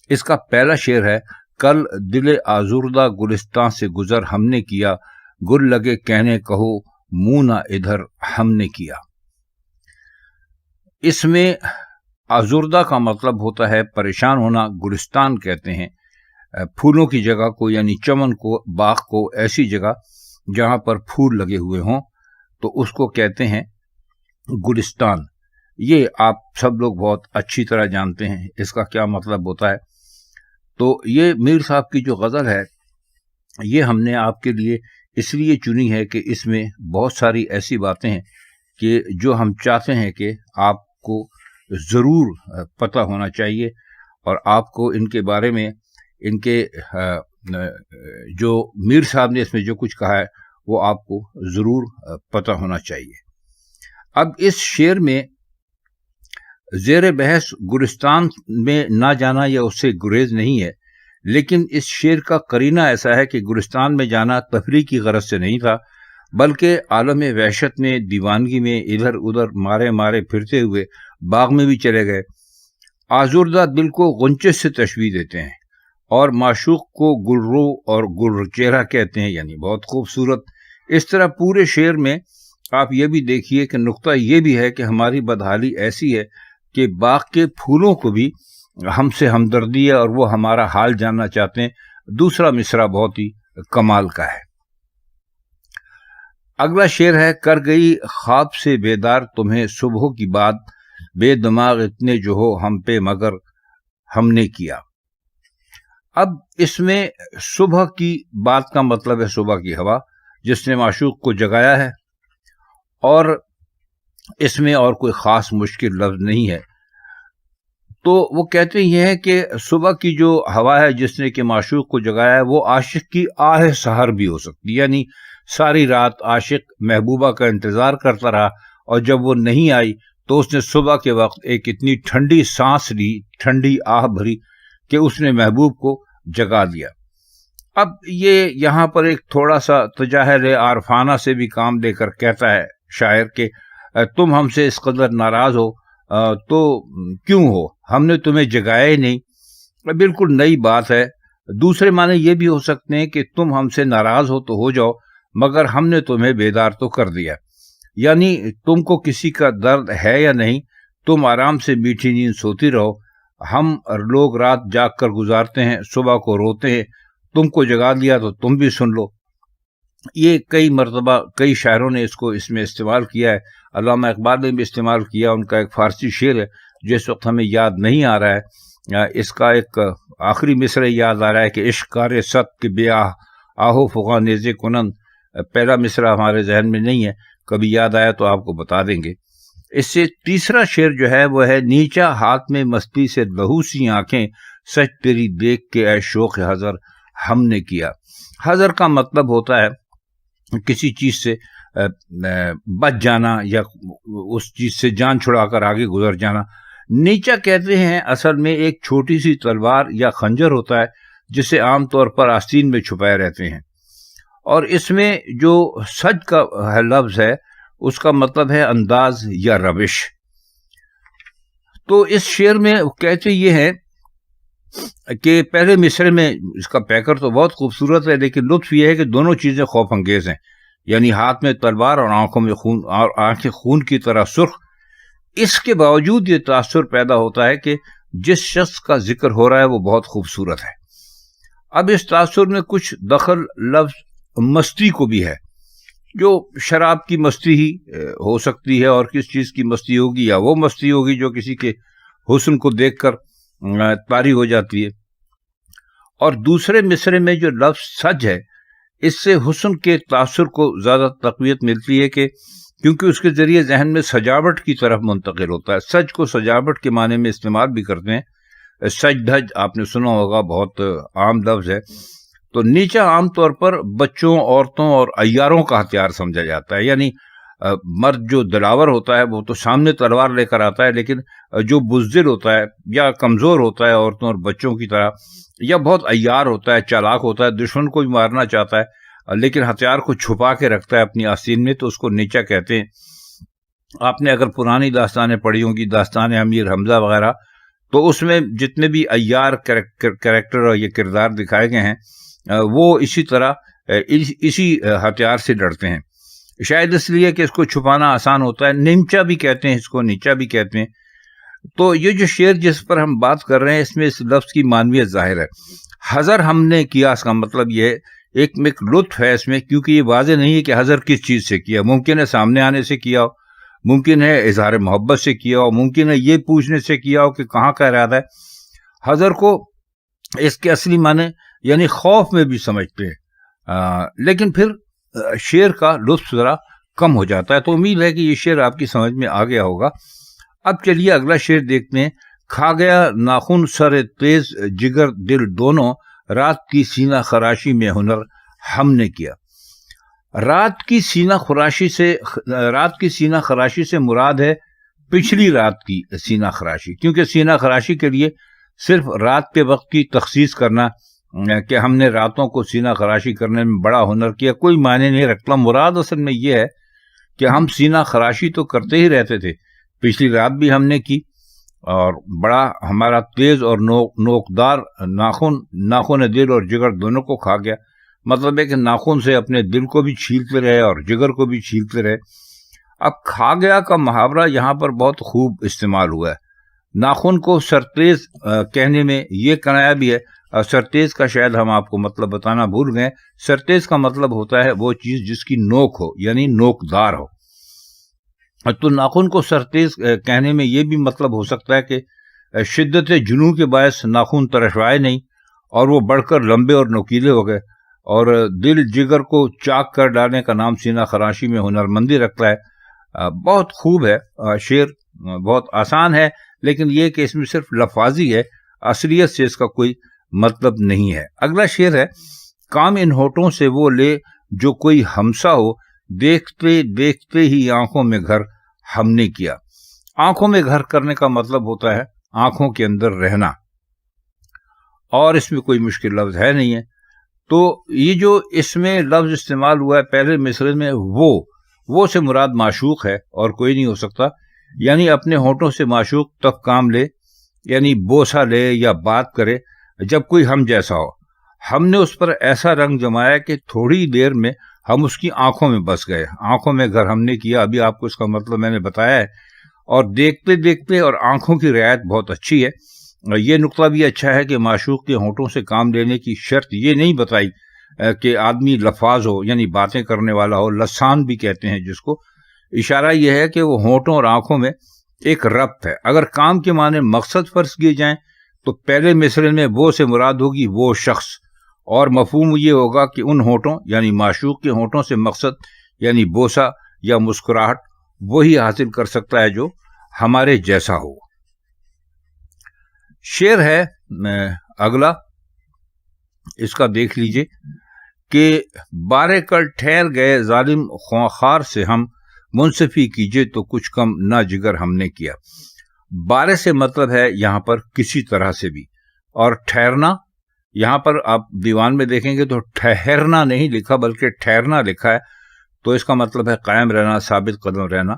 اس کا پہلا شعر ہے: کل دل آزردہ گلستان سے گزر ہم نے کیا، گل لگے کہنے کہو منہ نہ ادھر ہم نے کیا۔ اس میں آزردہ کا مطلب ہوتا ہے پریشان ہونا، گلستان کہتے ہیں پھولوں کی جگہ کو، یعنی چمن کو، باغ کو، ایسی جگہ جہاں پر پھول لگے ہوئے ہوں تو اس کو کہتے ہیں گلستان۔ یہ آپ سب لوگ بہت اچھی طرح جانتے ہیں اس کا کیا مطلب ہوتا ہے۔ تو یہ میر صاحب کی جو غزل ہے یہ ہم نے آپ کے لیے اس لیے چنی ہے کہ اس میں بہت ساری ایسی باتیں ہیں کہ جو ہم چاہتے ہیں کہ آپ کو ضرور پتہ ہونا چاہیے، اور آپ کو ان کے بارے میں، ان کے جو میر صاحب نے اس میں جو کچھ کہا ہے وہ آپ کو ضرور پتہ ہونا چاہیے۔ اب اس شعر میں زیر بحث گلستان میں نہ جانا یا اس سے گریز نہیں ہے، لیکن اس شعر کا قرینہ ایسا ہے کہ گلستان میں جانا تفریح کی غرض سے نہیں تھا، بلکہ عالم وحشت میں، دیوانگی میں ادھر ادھر مارے مارے پھرتے ہوئے باغ میں بھی چلے گئے۔ آزردہ دل کو غنچے سے تشبیہ دیتے ہیں اور معشوق کو گلرو اور گل چہرہ کہتے ہیں، یعنی بہت خوبصورت۔ اس طرح پورے شعر میں آپ یہ بھی دیکھیے کہ نقطہ یہ بھی ہے کہ ہماری بدحالی ایسی ہے کہ باغ کے پھولوں کو بھی ہم سے ہمدردی ہے اور وہ ہمارا حال جاننا چاہتے ہیں۔ دوسرا مصرع بہت ہی کمال کا ہے۔ اگلا شعر ہے: کر گئی خواب سے بیدار تمہیں صبح کی بات، بے دماغ اتنے جو ہو ہم پہ مگر ہم نے کیا۔ اب اس میں صبح کی بات کا مطلب ہے صبح کی ہوا جس نے معشوق کو جگایا ہے، اور اس میں اور کوئی خاص مشکل لفظ نہیں ہے۔ تو وہ کہتے یہ ہیں کہ صبح کی جو ہوا ہے جس نے کہ معشوق کو جگایا ہے وہ عاشق کی آہ سحر بھی ہو سکتی ہے، یعنی ساری رات عاشق محبوبہ کا انتظار کرتا رہا اور جب وہ نہیں آئی تو اس نے صبح کے وقت ایک اتنی ٹھنڈی سانس لی، ٹھنڈی آہ بھری کہ اس نے محبوب کو جگا دیا۔ اب یہ یہاں پر ایک تھوڑا سا تجاہل عارفانہ سے بھی کام لے کر کہتا ہے شاعر کہ تم ہم سے اس قدر ناراض ہو تو کیوں ہو، ہم نے تمہیں جگایا ہی نہیں۔ بالکل نئی بات ہے۔ دوسرے معنی یہ بھی ہو سکتے ہیں کہ تم ہم سے ناراض ہو تو ہو جاؤ، مگر ہم نے تمہیں بیدار تو کر دیا، یعنی تم کو کسی کا درد ہے یا نہیں، تم آرام سے میٹھی نیند سوتی رہو۔ ہم لوگ رات جاگ کر گزارتے ہیں، صبح کو روتے ہیں، تم کو جگا دیا تو تم بھی سن لو۔ یہ کئی مرتبہ کئی شاعروں نے اس میں استعمال کیا ہے۔ علامہ اقبال نے بھی استعمال کیا، ان کا ایک فارسی شعر ہے جو اس وقت ہمیں یاد نہیں آ رہا ہے، اس کا ایک آخری مصرع یاد آ رہا ہے کہ عشق کار ست کے بے آہو فغاں نیزے کنند۔ پہلا مصرع ہمارے ذہن میں نہیں ہے، کبھی یاد آیا تو آپ کو بتا دیں گے۔ اس سے تیسرا شعر جو ہے وہ ہے: نیچا ہاتھ میں مستی سے لہو سی آنکھیں، سچ تیری دیکھ کے اے شوق حضر ہم نے کیا۔ حضر کا مطلب ہوتا ہے کسی چیز سے بچ جانا یا اس چیز سے جان چھڑا کر آگے گزر جانا۔ نیچا کہتے ہیں اصل میں ایک چھوٹی سی تلوار یا خنجر ہوتا ہے جسے عام طور پر آستین میں چھپائے رہتے ہیں، اور اس میں جو سج کا لفظ ہے اس کا مطلب ہے انداز یا روش۔ تو اس شعر میں کہتے یہ ہے کہ پہلے مصرعے میں اس کا پیکر تو بہت خوبصورت ہے، لیکن لطف یہ ہے کہ دونوں چیزیں خوف انگیز ہیں، یعنی ہاتھ میں تلوار اور آنکھوں میں خون، اور آنکھیں خون کی طرح سرخ۔ اس کے باوجود یہ تاثر پیدا ہوتا ہے کہ جس شخص کا ذکر ہو رہا ہے وہ بہت خوبصورت ہے۔ اب اس تاثر میں کچھ دخل لفظ مستی کو بھی ہے، جو شراب کی مستی ہی ہو سکتی ہے، اور کس چیز کی مستی ہوگی، یا وہ مستی ہوگی جو کسی کے حسن کو دیکھ کر طاری ہو جاتی ہے۔ اور دوسرے مصرعے میں جو لفظ سج ہے، اس سے حسن کے تاثر کو زیادہ تقویت ملتی ہے کہ کیونکہ اس کے ذریعے ذہن میں سجاوٹ کی طرف منتقل ہوتا ہے۔ سج کو سجاوٹ کے معنی میں استعمال بھی کرتے ہیں، سج دھج آپ نے سنا ہوگا، بہت عام لفظ ہے۔ تو نیچا عام طور پر بچوں، عورتوں اور عیاروں کا ہتھیار سمجھا جاتا ہے، یعنی مرد جو دلاور ہوتا ہے وہ تو سامنے تلوار لے کر آتا ہے، لیکن جو بزدل ہوتا ہے یا کمزور ہوتا ہے عورتوں اور بچوں کی طرح، یا بہت عیار ہوتا ہے، چالاک ہوتا ہے، دشمن کو بھی مارنا چاہتا ہے لیکن ہتھیار کو چھپا کے رکھتا ہے اپنی آستین میں، تو اس کو نیچا کہتے ہیں۔ آپ نے اگر پرانی داستانیں پڑھی ہوں گی، داستان امیر حمزہ وغیرہ، تو اس میں جتنے بھی عیار کریکٹر اور یہ کردار دکھائے گئے ہیں وہ اسی طرح اسی ہتھیار سے لڑتے ہیں، شاید اس لیے کہ اس کو چھپانا آسان ہوتا ہے، نمچا بھی کہتے ہیں اس کو، نیچا بھی کہتے ہیں۔ تو یہ جو شعر جس پر ہم بات کر رہے ہیں اس میں اس لفظ کی معنویت ظاہر ہے۔ حذر ہم نے کیا، اس کا مطلب یہ ایک لطف ہے اس میں، کیونکہ یہ واضح نہیں ہے کہ حذر کس چیز سے کیا، ممکن ہے سامنے آنے سے کیا ہو، ممکن ہے اظہار محبت سے کیا ہو، ممکن ہے یہ پوچھنے سے کیا ہو کہ کہاں کا ارادہ ہے۔ حذر کو اس کے اصلی معنی یعنی خوف میں بھی سمجھتے ہیں، لیکن پھر شعر کا لطف ذرا کم ہو جاتا ہے۔ تو امید ہے کہ یہ شعر آپ کی سمجھ میں آ گیا ہوگا۔ اب چلیے اگلا شعر دیکھتے ہیں۔ کھا گیا ناخن سر تیز جگر دل دونوں، رات کی سینہ خراشی میں ہنر ہم نے کیا۔ رات کی سینہ خراشی سے مراد ہے پچھلی رات کی سینہ خراشی، کیونکہ سینہ خراشی کے لیے صرف رات کے وقت کی تخصیص کرنا کہ ہم نے راتوں کو سینہ خراشی کرنے میں بڑا ہنر کیا کوئی معنی نہیں رکھتا۔ مراد اصل میں یہ ہے کہ ہم سینہ خراشی تو کرتے ہی رہتے تھے، پچھلی رات بھی ہم نے کی، اور بڑا ہمارا تیز اور نوکدار ناخن دل اور جگر دونوں کو کھا گیا۔ مطلب ہے کہ ناخن سے اپنے دل کو بھی چھیلتے رہے اور جگر کو بھی چھیلتے رہے۔ اب کھا گیا کا محاورہ یہاں پر بہت خوب استعمال ہوا ہے۔ ناخن کو سرتیز کہنے میں یہ کنایا بھی ہے، اور سرتیز کا شاید ہم آپ کو مطلب بتانا بھول گئے۔ سرتیز کا مطلب ہوتا ہے وہ چیز جس کی نوک ہو، یعنی نوکدار ہو۔ تو ناخن کو سرتیز کہنے میں یہ بھی مطلب ہو سکتا ہے کہ شدت جنون کے باعث ناخن ترشوائے نہیں اور وہ بڑھ کر لمبے اور نوکیلے ہو گئے، اور دل جگر کو چاک کر ڈالنے کا نام سینہ خراشی میں ہنرمندی رکھتا ہے۔ بہت خوب ہے شعر، بہت آسان ہے، لیکن یہ کہ اس میں صرف لفاظی ہے، اصلیت سے اس کا کوئی مطلب نہیں ہے۔ اگلا شعر ہے۔ کام ان ہونٹوں سے وہ لے جو کوئی ہمسا ہو، دیکھتے دیکھتے ہی آنکھوں میں گھر ہم نے کیا۔ آنکھوں میں گھر کرنے کا مطلب ہوتا ہے آنکھوں کے اندر رہنا، اور اس میں کوئی مشکل لفظ ہے نہیں ہے۔ تو یہ جو اس میں لفظ استعمال ہوا ہے پہلے مصرعے میں، وہ سے مراد معشوق ہے اور کوئی نہیں ہو سکتا، یعنی اپنے ہونٹوں سے معشوق تب کام لے، یعنی بوسہ لے یا بات کرے جب کوئی ہم جیسا ہو۔ ہم نے اس پر ایسا رنگ جمایا کہ تھوڑی دیر میں ہم اس کی آنکھوں میں بس گئے۔ آنکھوں میں گھر ہم نے کیا، ابھی آپ کو اس کا مطلب میں نے بتایا ہے۔ اور دیکھتے دیکھتے اور آنکھوں کی رعایت بہت اچھی ہے۔ یہ نقطہ بھی اچھا ہے کہ معشوق کے ہونٹوں سے کام لینے کی شرط یہ نہیں بتائی کہ آدمی لفاظ ہو، یعنی باتیں کرنے والا ہو، لسان بھی کہتے ہیں جس کو۔ اشارہ یہ ہے کہ وہ ہونٹوں اور آنکھوں میں ایک ربط ہے۔ اگر کام کے معنی مقصد فرض کیے جائیں تو پہلے مصرعے میں وہ سے مراد ہوگی وہ شخص، اور مفہوم یہ ہوگا کہ ان ہونٹوں یعنی معشوق کے ہونٹوں سے مقصد یعنی بوسہ یا مسکراہٹ وہی حاصل کر سکتا ہے جو ہمارے جیسا ہو۔ شعر ہے اگلا، اس کا دیکھ لیجئے کہ بارے کل ٹھہر گئے ظالم خونخوار سے ہم، منصفی کیجئے تو کچھ کم نہ جگر ہم نے کیا۔ بارے سے مطلب ہے یہاں پر کسی طرح سے بھی، اور ٹھہرنا یہاں پر آپ دیوان میں دیکھیں گے تو ٹھہرنا نہیں لکھا بلکہ ٹھہرنا لکھا ہے، تو اس کا مطلب ہے قائم رہنا، ثابت قدم رہنا،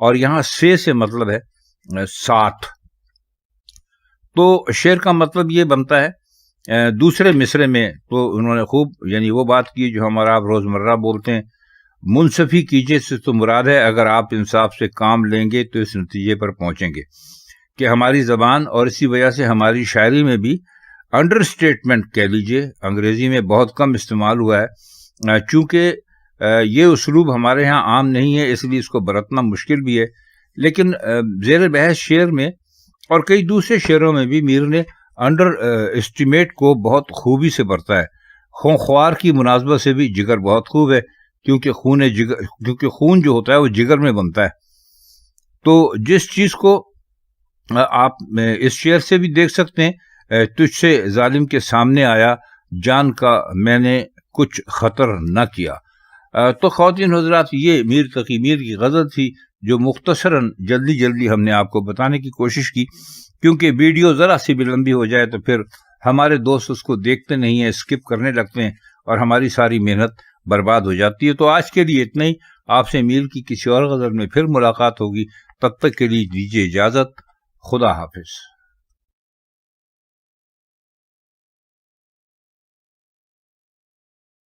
اور یہاں سے مطلب ہے ساتھ۔ تو شعر کا مطلب یہ بنتا ہے دوسرے مصرعے میں تو انہوں نے خوب یعنی وہ بات کی جو ہمارا آپ روزمرہ بولتے ہیں۔ منصفی کیجئے سے تو مراد ہے اگر آپ انصاف سے کام لیں گے تو اس نتیجے پر پہنچیں گے کہ ہماری زبان اور اسی وجہ سے ہماری شاعری میں بھی انڈر اسٹیٹمنٹ کہہ لیجئے انگریزی میں بہت کم استعمال ہوا ہے، چونکہ یہ اسلوب ہمارے ہاں عام نہیں ہے، اس لیے اس کو برتنا مشکل بھی ہے۔ لیکن زیر بحث شعر میں اور کئی دوسرے شعروں میں بھی میر نے انڈر اسٹیمیٹ کو بہت خوبی سے برتا ہے۔ خونخوار کی مناسبت سے بھی جگر بہت خوب ہے، کیونکہ خون جو ہوتا ہے وہ جگر میں بنتا ہے۔ تو جس چیز کو آپ اس شعر سے بھی دیکھ سکتے ہیں، تجھ سے ظالم کے سامنے آیا جان کا میں نے کچھ خطر نہ کیا۔ تو خواتین حضرات، یہ میر تقی میر کی غزل تھی جو مختصراً جلدی ہم نے آپ کو بتانے کی کوشش کی، کیونکہ ویڈیو ذرا سی بھی لمبی ہو جائے تو پھر ہمارے دوست اس کو دیکھتے نہیں ہیں، اسکپ کرنے لگتے ہیں اور ہماری ساری محنت برباد ہو جاتی ہے۔ تو آج کے لیے اتنا ہی، آپ سے میر کی کسی اور غزل میں پھر ملاقات ہوگی، تب تک کے لیے دیجیے اجازت، خدا حافظ۔